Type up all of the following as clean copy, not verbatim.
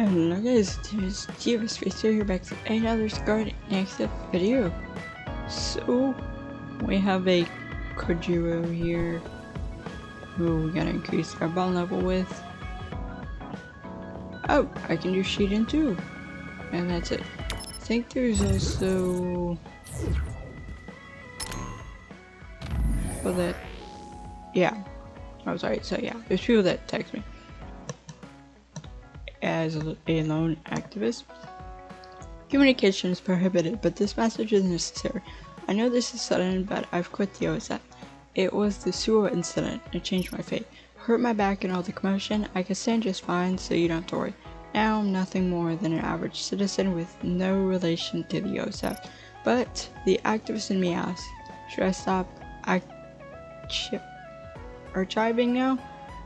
Hello guys, this is Bearstar here back to another Scarlet Nexus video. So, we have a Kojiro here who we're gonna increase our bond level with. Oh, I can do Sheetin too. And that's it. I think there's also... well, that... yeah. Oh, sorry. So yeah, there's people that text me. As a lone activist. Communication is prohibited, but this message is necessary. I know this is sudden, but I've quit the OSF. It was the sewer incident. It changed my fate. Hurt my back and all the commotion. I can stand just fine, so you don't have to worry. Now I'm nothing more than an average citizen with no relation to the OSF. But the activist in me asks, should I stop archiving now?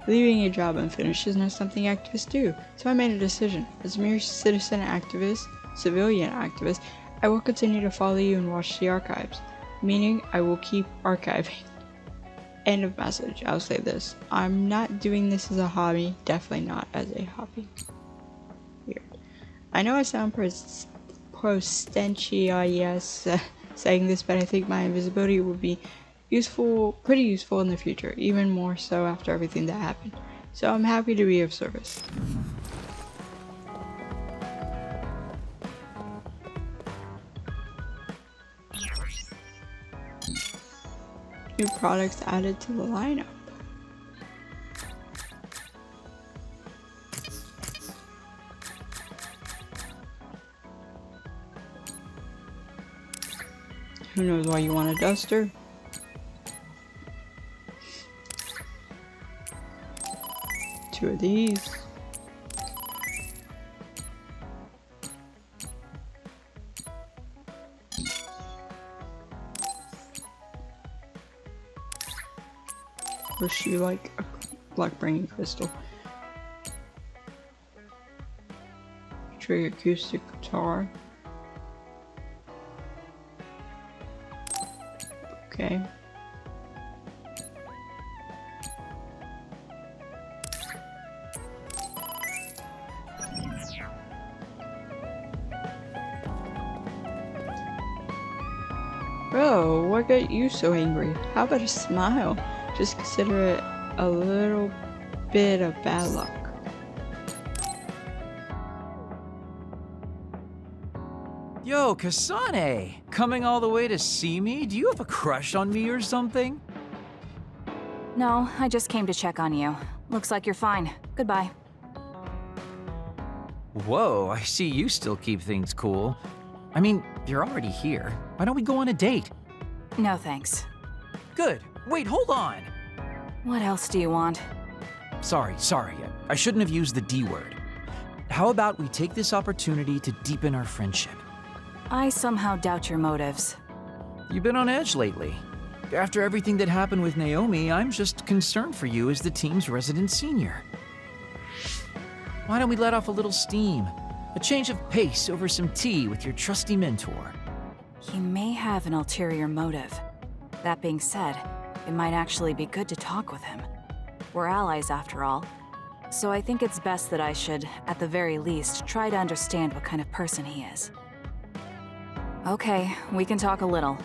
Leaving a job unfinished is not something activists do, so I made a decision. As a mere citizen activist, civilian activist, I will continue to follow you and watch the archives, meaning I will keep archiving. End of message. I'll say this. I'm not doing this as a hobby, definitely not as a hobby. Weird. I know I sound pretentious saying this, but I think my invisibility will be pretty useful in the future, even more so after everything that happened. So I'm happy to be of service. New products added to the lineup. Who knows why you want a duster? Two of these. Or she like a black bringing crystal. Trig acoustic guitar. Okay. Bro, what got you so angry? How about a smile? Just consider it a little bit of bad luck. Yo, Kasane! Coming all the way to see me? Do you have a crush on me or something? No, I just came to check on you. Looks like you're fine. Goodbye. Whoa, I see you still keep things cool. I mean, you're already here. Why don't we go on a date? No thanks. Good. Wait, hold on! What else do you want? Sorry. I shouldn't have used the D word. How about we take this opportunity to deepen our friendship? I somehow doubt your motives. You've been on edge lately. After everything that happened with Naomi, I'm just concerned for you as the team's resident senior. Why don't we let off a little steam? A change of pace over some tea with your trusty mentor. He may have an ulterior motive. That being said, it might actually be good to talk with him. We're allies after all, so I think it's best that I should, at the very least, try to understand what kind of person he is. Okay, we can talk a little.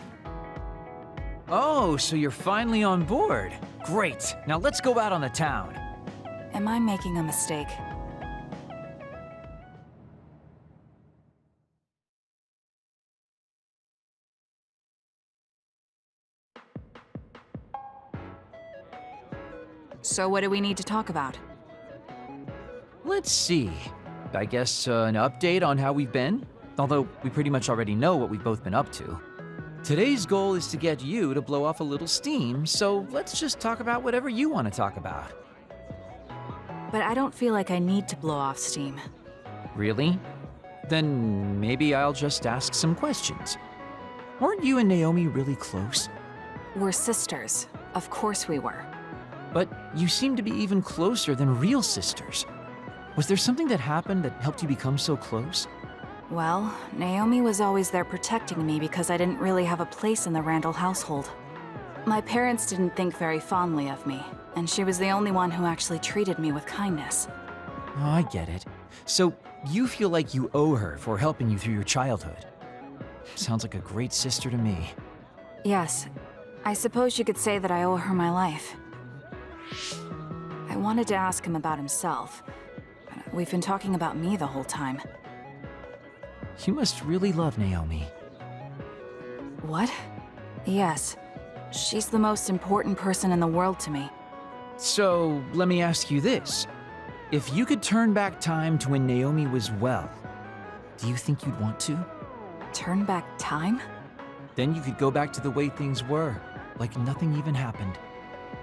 Oh, so you're finally on board. Great. Now let's go out on the town. Am I making a mistake? So what do we need to talk about? Let's see. I guess an update on how we've been? Although we pretty much already know what we've both been up to. Today's goal is to get you to blow off a little steam, so let's just talk about whatever you want to talk about. But I don't feel like I need to blow off steam. Really? Then maybe I'll just ask some questions. Weren't you and Naomi really close? We're sisters. Of course we were. But you seem to be even closer than real sisters. Was there something that happened that helped you become so close? Well, Naomi was always there protecting me because I didn't really have a place in the Randall household. My parents didn't think very fondly of me, and she was the only one who actually treated me with kindness. Oh, I get it. So, You feel like you owe her for helping you through your childhood. Sounds like a great sister to me. Yes, I suppose you could say that I owe her my life. I wanted to ask him about himself. We've been talking about me the whole time. You must really love Naomi. What? Yes. She's the most important person in the world to me. So, let me ask you this. If you could turn back time to when Naomi was well, do you think you'd want to? Turn back time? Then you could go back to the way things were, like nothing even happened.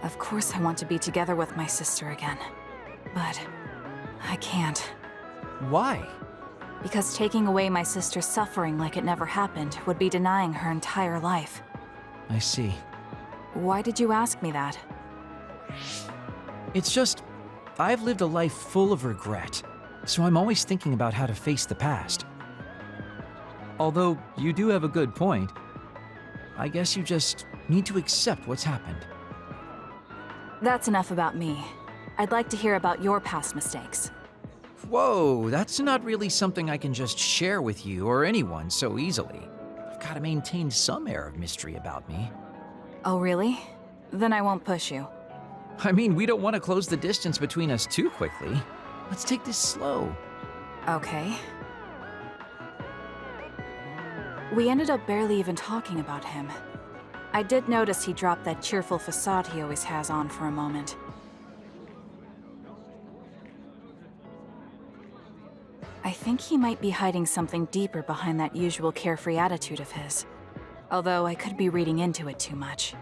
Of course I want to be together with my sister again. But I can't. Why? Because taking away my sister's suffering like it never happened would be denying her entire life. I see. Why did you ask me that? It's just, I've lived a life full of regret, so I'm always thinking about how to face the past. Although, you do have a good point. I guess you just need to accept what's happened. That's enough about me. I'd like to hear about your past mistakes. Whoa, that's not really something I can just share with you or anyone so easily. I've got to maintain some air of mystery about me. Oh, really? Then I won't push you. I mean, we don't want to close the distance between us too quickly. Let's take this slow. Okay. We ended up barely even talking about him. I did notice he dropped that cheerful facade he always has on for a moment. I think he might be hiding something deeper behind that usual carefree attitude of his. Although I could be reading into it too much.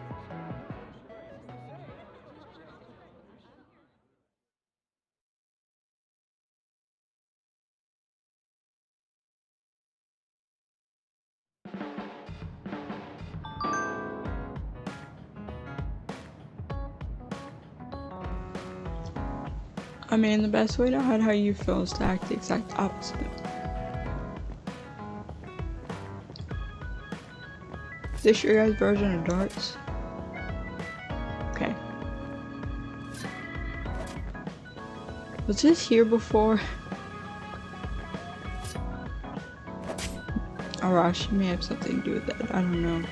I mean, the best way to hide how you feel is to act the exact opposite. Is this your guys' version of darts? Okay. Was this here before? Arashi may have something to do with that. I don't know.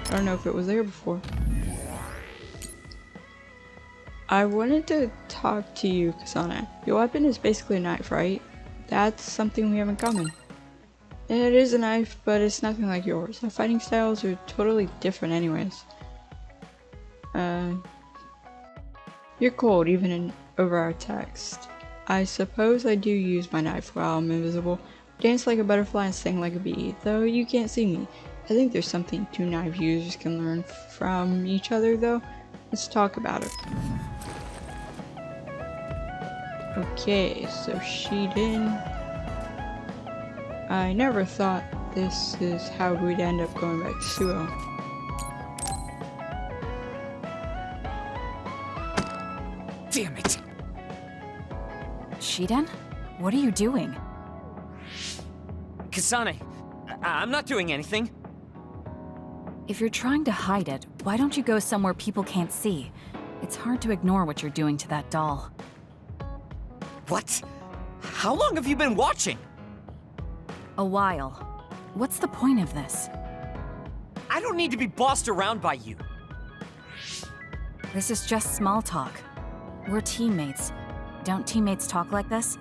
I don't know if it was there before. I wanted to talk to you, Kasane. Your weapon is basically a knife, right? That's something we have in common. It is a knife, but it's nothing like yours. Our fighting styles are totally different anyways. You're cold, even over our text. I suppose I do use my knife while I'm invisible. Dance like a butterfly and sing like a bee, though you can't see me. I think there's something two knife users can learn from each other, though. Let's talk about it. Okay, so Shiden. I never thought this is how we'd end up going back to Suo. Damn it! Shiden? What are you doing? Kasane, I'm not doing anything. If you're trying to hide it, why don't you go somewhere people can't see? It's hard to ignore what you're doing to that doll. What? How long have you been watching? A while. What's the point of this? I don't need to be bossed around by you. This is just small talk. We're teammates. Don't teammates talk like this?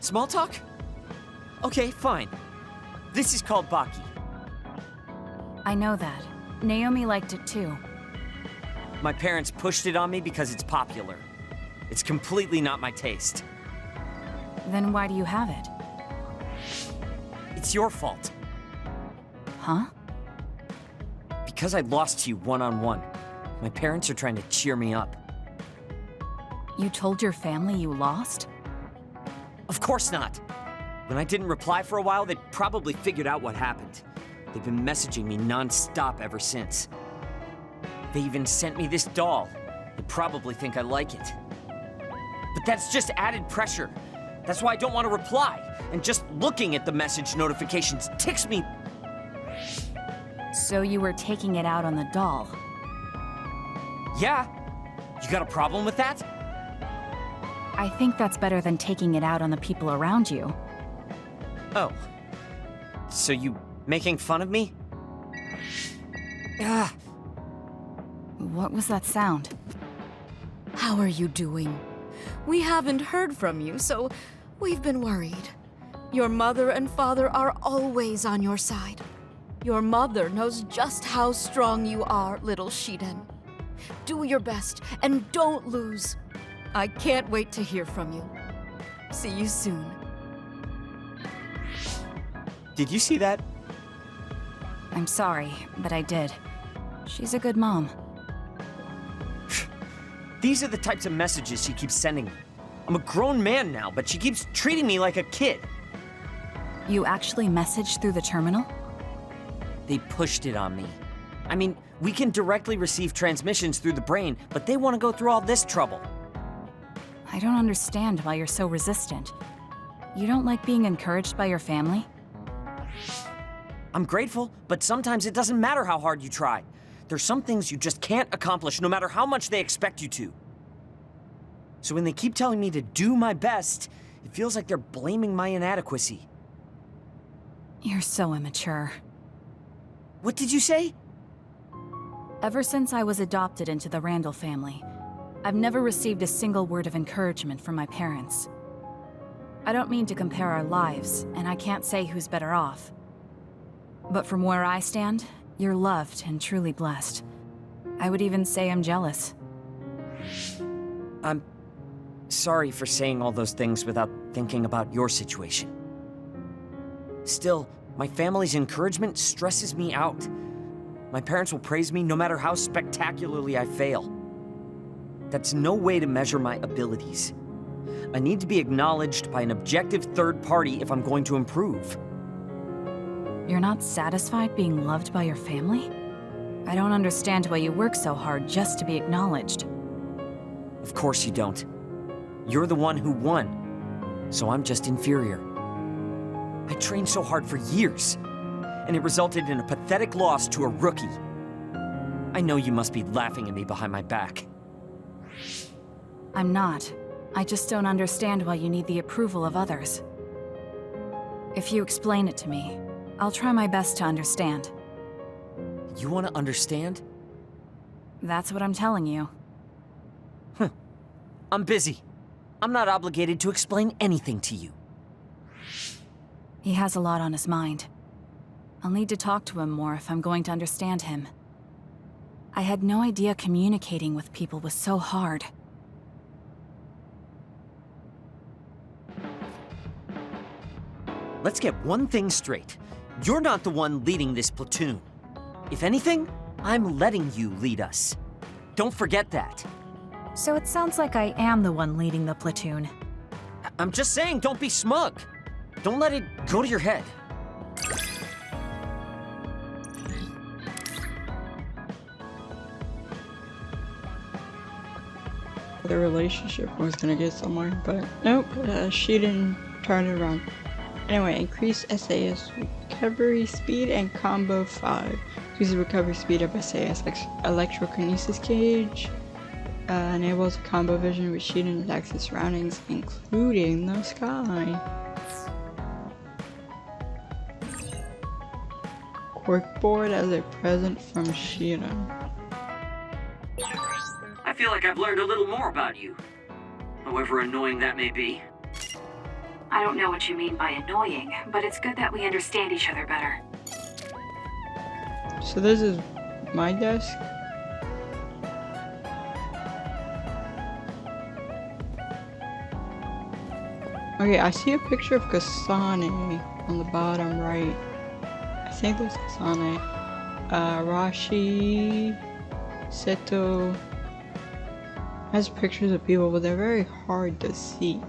Small talk? Okay, fine. This is called Baki. I know that. Naomi liked it too. My parents pushed it on me because it's popular. It's completely not my taste. Then why do you have it? It's your fault. Huh? Because I lost to you one-on-one. My parents are trying to cheer me up. You told your family you lost? Of course not. When I didn't reply for a while, they'd probably figured out what happened. They've been messaging me non-stop ever since. They even sent me this doll. They probably think I like it. But that's just added pressure. That's why I don't want to reply. And just looking at the message notifications ticks me. So you were taking it out on the doll? Yeah? You got a problem with that? I think that's better than taking it out on the people around you. Oh. So you making fun of me? Ah. What was that sound? How are you doing? We haven't heard from you, so we've been worried. Your mother and father are always on your side. Your mother knows just how strong you are, little Shiden. Do your best and don't lose. I can't wait to hear from you. See you soon. Did you see that? I'm sorry, but I did. She's a good mom. These are the types of messages she keeps sending me. I'm a grown man now, but she keeps treating me like a kid. You actually messaged through the terminal? They pushed it on me. I mean, we can directly receive transmissions through the brain, but they want to go through all this trouble. I don't understand why you're so resistant. You don't like being encouraged by your family? I'm grateful, but sometimes it doesn't matter how hard you try. There's some things you just can't accomplish no matter how much they expect you to. So when they keep telling me to do my best, it feels like they're blaming my inadequacy. You're so immature. What did you say? Ever since I was adopted into the Randall family, I've never received a single word of encouragement from my parents. I don't mean to compare our lives, and I can't say who's better off. But from where I stand, you're loved and truly blessed. I would even say I'm jealous. I'm sorry for saying all those things without thinking about your situation. Still, my family's encouragement stresses me out. My parents will praise me no matter how spectacularly I fail. That's no way to measure my abilities. I need to be acknowledged by an objective third party if I'm going to improve. You're not satisfied being loved by your family? I don't understand why you work so hard just to be acknowledged. Of course you don't. You're the one who won, so I'm just inferior. I trained so hard for years, and it resulted in a pathetic loss to a rookie. I know you must be laughing at me behind my back. I'm not. I just don't understand why you need the approval of others. If you explain it to me, I'll try my best to understand. You want to understand? That's what I'm telling you. I'm busy. I'm not obligated to explain anything to you. He has a lot on his mind. I'll need to talk to him more if I'm going to understand him. I had no idea communicating with people was so hard. Let's get one thing straight. You're not the one leading this platoon. If anything, I'm letting you lead us. Don't forget that. So it sounds like I am the one leading the platoon. I'm just saying, don't be smug. Don't let it go to your head. The relationship was gonna get somewhere, but nope, she didn't turn it around. Anyway, increase SAS recovery speed and combo 5. Increase the recovery speed of SAS electrokinesis cage. Enables combo vision which Shiden attacks its surroundings, including the sky. Corkboard as a present from Shiden. I feel like I've learned a little more about you. However annoying that may be. I don't know what you mean by annoying, but it's good that we understand each other better. So this is my desk. Okay, I see a picture of Kasane on the bottom right. I think that's Kasane. Rashi, Seto. Has pictures of people, but they're very hard to see.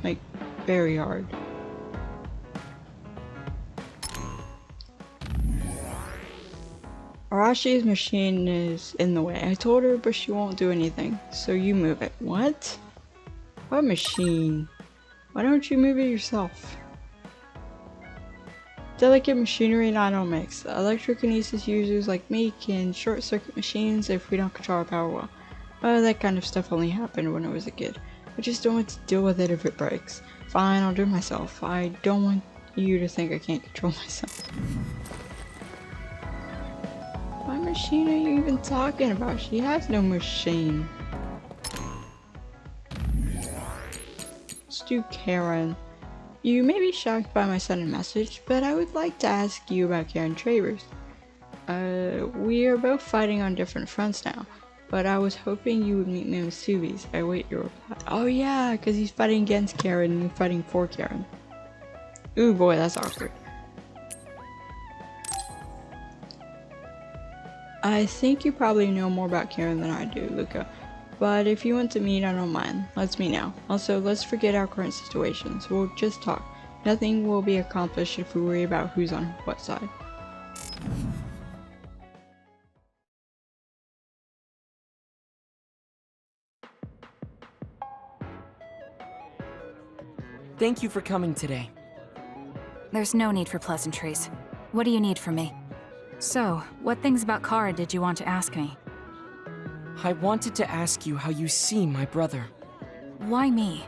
Like, very hard. Arashi's machine is in the way. I told her, but she won't do anything. So you move it. What? What machine? Why don't you move it yourself? Delicate machinery and I don't mix. Electrokinesis users like me can short-circuit machines if we don't control our power well. Well, that kind of stuff only happened when I was a kid. I just don't want to deal with it if it breaks. Fine, I'll do it myself. I don't want you to think I can't control myself. What machine are you even talking about? She has no machine. Let's do Karen. You may be shocked by my sudden message, but I would like to ask you about Karen Travers. We are both fighting on different fronts now, but I was hoping you would meet me in Subies. I wait your reply. Oh yeah, because he's fighting against Karen and you're fighting for Karen. Ooh boy, that's awkward. I think you probably know more about Karen than I do, Luca. But if you want to meet, I don't mind. Let's meet now. Also, let's forget our current situations. We'll just talk. Nothing will be accomplished if we worry about who's on what side. Thank you for coming today. There's no need for pleasantries. What do you need from me? So, what things about Kara did you want to ask me? I wanted to ask you how you see my brother. Why me?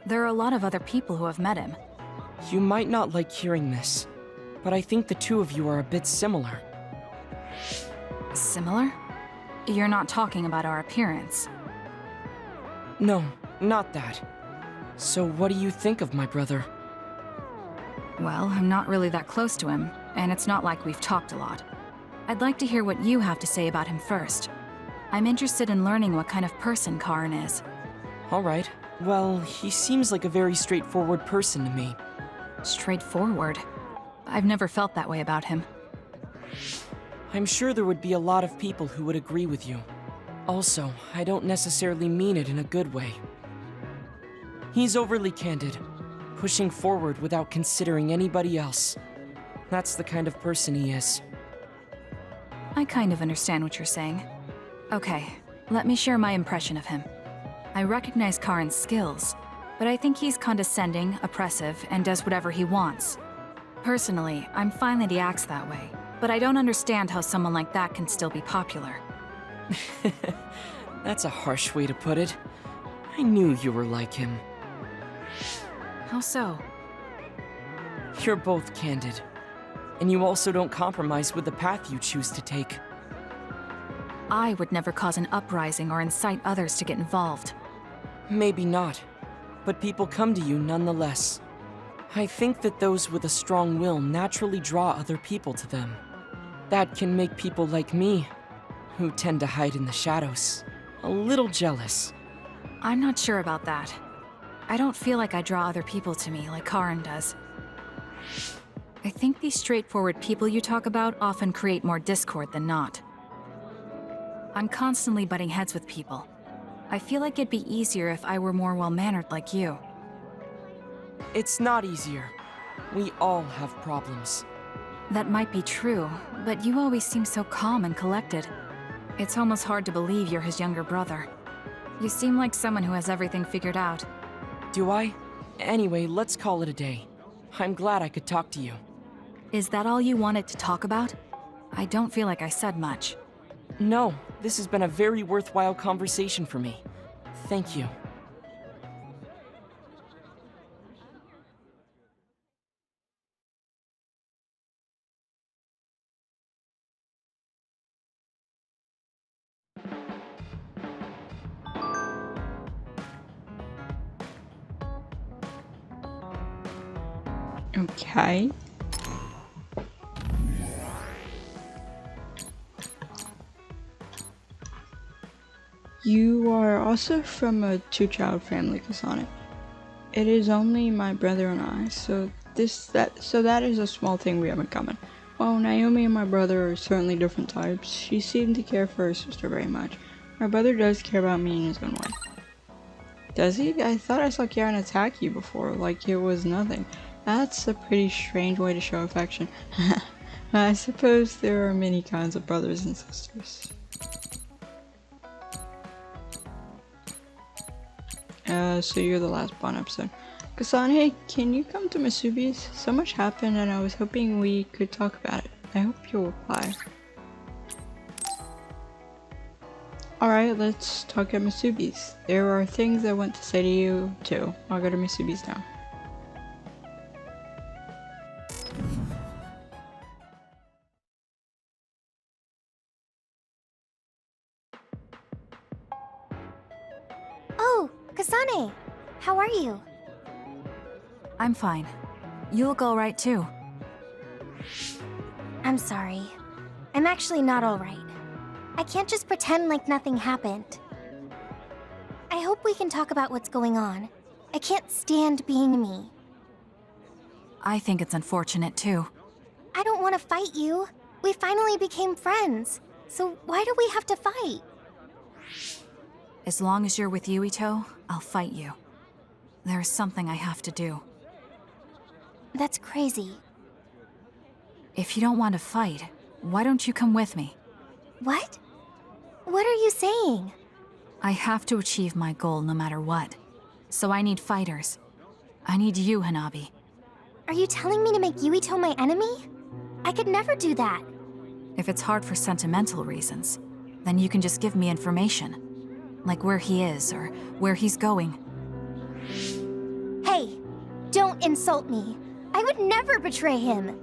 There are a lot of other people who have met him. You might not like hearing this, but I think the two of you are a bit similar. Similar? You're not talking about our appearance. No, not that. So what do you think of my brother? Well, I'm not really that close to him, and it's not like we've talked a lot. I'd like to hear what you have to say about him first. I'm interested in learning what kind of person Karin is. Alright, well, he seems like a very straightforward person to me. Straightforward? I've never felt that way about him. I'm sure there would be a lot of people who would agree with you. Also, I don't necessarily mean it in a good way. He's overly candid, pushing forward without considering anybody else. That's the kind of person he is. I kind of understand what you're saying. Okay, let me share my impression of him. I recognize Karin's skills, but I think he's condescending, oppressive, and does whatever he wants. Personally, I'm fine that he acts that way, but I don't understand how someone like that can still be popular. That's a harsh way to put it. I knew you were like him. How so? You're both candid. And you also don't compromise with the path you choose to take. I would never cause an uprising or incite others to get involved. Maybe not, but people come to you nonetheless. I think that those with a strong will naturally draw other people to them. That can make people like me, who tend to hide in the shadows, a little jealous. I'm not sure about that. I don't feel like I draw other people to me like Karin does. I think these straightforward people you talk about often create more discord than not. I'm constantly butting heads with people. I feel like it'd be easier if I were more well-mannered like you. It's not easier. We all have problems. That might be true, but you always seem so calm and collected. It's almost hard to believe you're his younger brother. You seem like someone who has everything figured out. Do I? Anyway, let's call it a day. I'm glad I could talk to you. Is that all you wanted to talk about? I don't feel like I said much. No, this has been a very worthwhile conversation for me. Thank you. Okay. You are also from a two-child family, Kasane. It is only my brother and I, so that is a small thing we have in common. While Naomi and my brother are certainly different types, she seemed to care for her sister very much. My brother does care about me in his own way. Does he? I thought I saw Karen attack you before, like it was nothing. That's a pretty strange way to show affection. I suppose there are many kinds of brothers and sisters. So you're the last Bond episode. Kasane, can you come to Masubi's? So much happened and I was hoping we could talk about it. I hope you'll reply. Alright, let's talk at Masubi's. There are things I want to say to you too. I'll go to Masubi's now. Oh, Kasane! How are you? I'm fine. You look alright too. I'm sorry. I'm actually not alright. I can't just pretend like nothing happened. I hope we can talk about what's going on. I can't stand being me. I think it's unfortunate too. I don't want to fight you. We finally became friends. So why do we have to fight? As long as you're with Yuito, I'll fight you. There's something I have to do. That's crazy. If you don't want to fight, why don't you come with me? What? What are you saying? I have to achieve my goal no matter what. So I need fighters. I need you, Hanabi. Are you telling me to make Yuito my enemy? I could never do that. If it's hard for sentimental reasons, then you can just give me information. Like where he is, or where he's going. Hey, don't insult me. I would never betray him.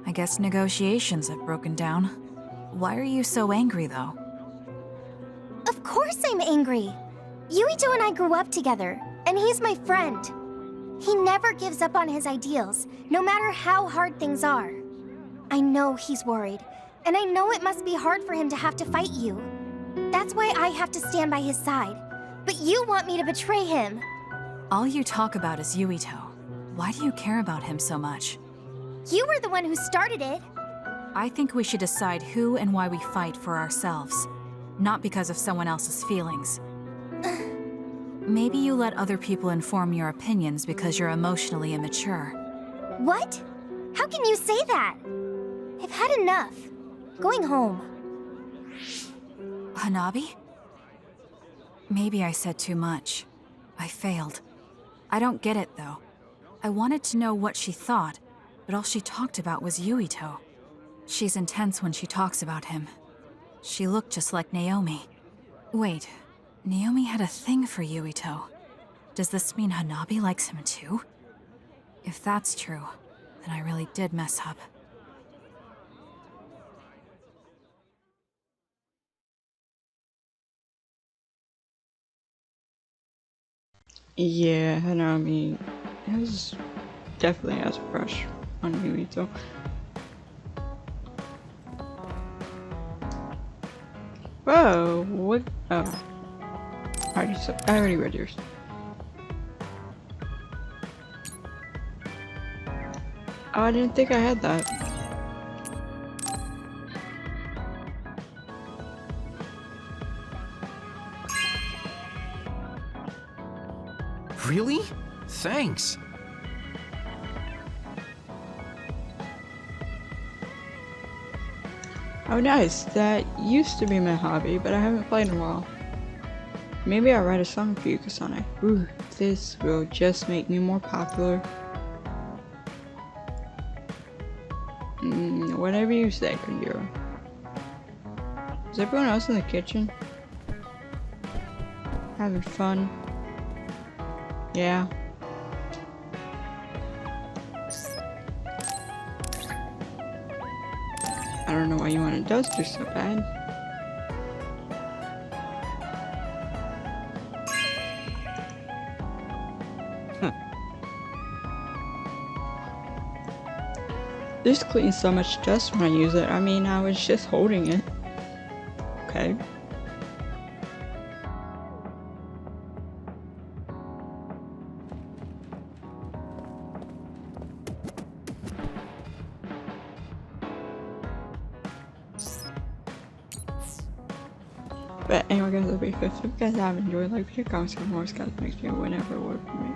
I guess negotiations have broken down. Why are you so angry, though? Of course I'm angry. Yuito and I grew up together, and he's my friend. He never gives up on his ideals, no matter how hard things are. I know he's worried, and I know it must be hard for him to have to fight you. That's why I have to stand by his side. But you want me to betray him. All you talk about is Yuito. Why do you care about him so much? You were the one who started it. I think we should decide who and why we fight for ourselves, not because of someone else's feelings. Maybe you let other people inform your opinions because you're emotionally immature. What? How can you say that? I've had enough. Going home. Hanabi? Maybe I said too much. I failed. I don't get it, though. I wanted to know what she thought, but all she talked about was Yuito. She's intense when she talks about him. She looked just like Naomi. Wait, Naomi had a thing for Yuito. Does this mean Hanabi likes him too? If that's true, then I really did mess up. Yeah, Hanami definitely has a crush on Yuito. Whoa, what? Oh. I already read yours. Oh, I didn't think I had that. Really? Thanks. Oh nice, that used to be my hobby, but I haven't played in a while. Maybe I'll write a song for you, Kasane. Ooh, this will just make me more popular. Whatever you say, Kagura. Is everyone else in the kitchen? Having fun? Yeah. I don't know why you want a duster so bad. This cleans so much dust when I use it. I mean, I was just holding it. Okay. But anyway guys, that'll be 5. If you guys have enjoyed, like, video, comments, and more, guys, next video, whenever it works for me.